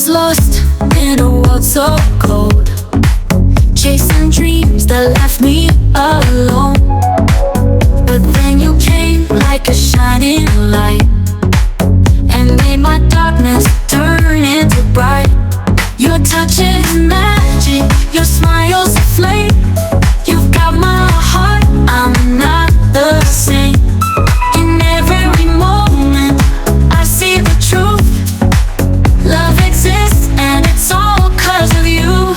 lost in a world so cold, chasing dreams that left me alone. But then you came like a shining light and made my darkness turn into bright. Your touch is magic, your smile's a flame. You've got my heart, I'm not the same. In every moment I see the truth. Love exists and it's all 'cause of you.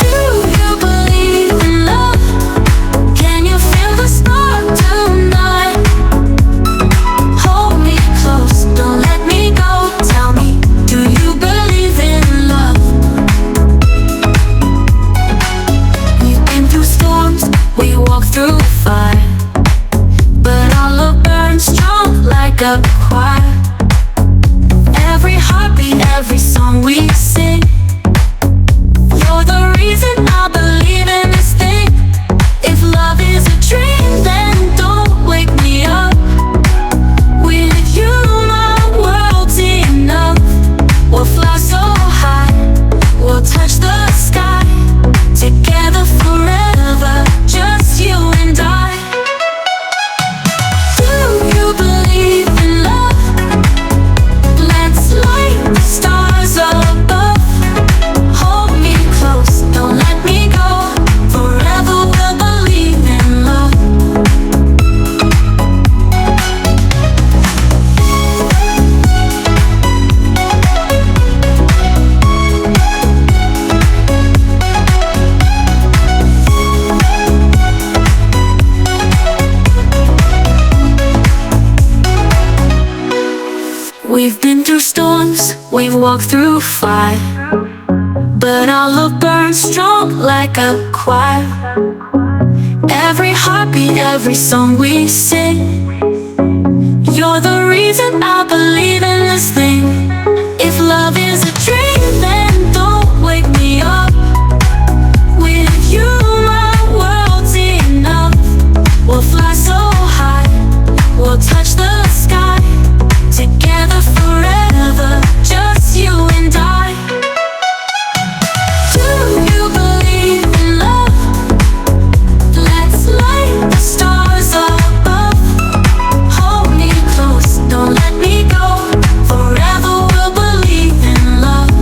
Do you believe in love? Can you feel the spark tonight? Hold me close, don't let me go. Tell me, do you believe in love? We've been through storms, we walked through fire, but our love burns strong like a choir. Every heartbeat, every song we sing, you're the reason I believe in this thing. If love is a dream, then don't wake me up. With you my world's enough. We'll fly so high, we'll touch the sky, together forever, just you and I. Do you believe in love? Let's light the stars above. Hold me close, don't let me go. Forever we'll believe in love. We've been through storms, we've walked through fire, but our love burns strong like a choir. Every heartbeat, every song we sing, you're the reason I believe in this thing. If love is a dream, then don't wake me up. With you my world's enough. We'll fly so high, we'll touch the sky, together forever, just you and I. Do you believe in love? Let's light the stars above. Hold me close, don't let me go. Forever we'll believe in love.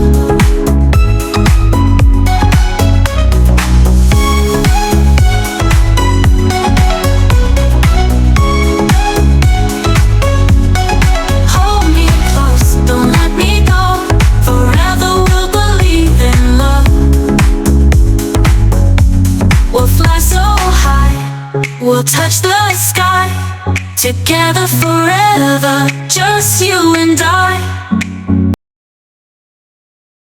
Hold me close, don't let me go. Forever we'll believe in love. We'll fly so high, we'll touch the sky, together forever, just you and I.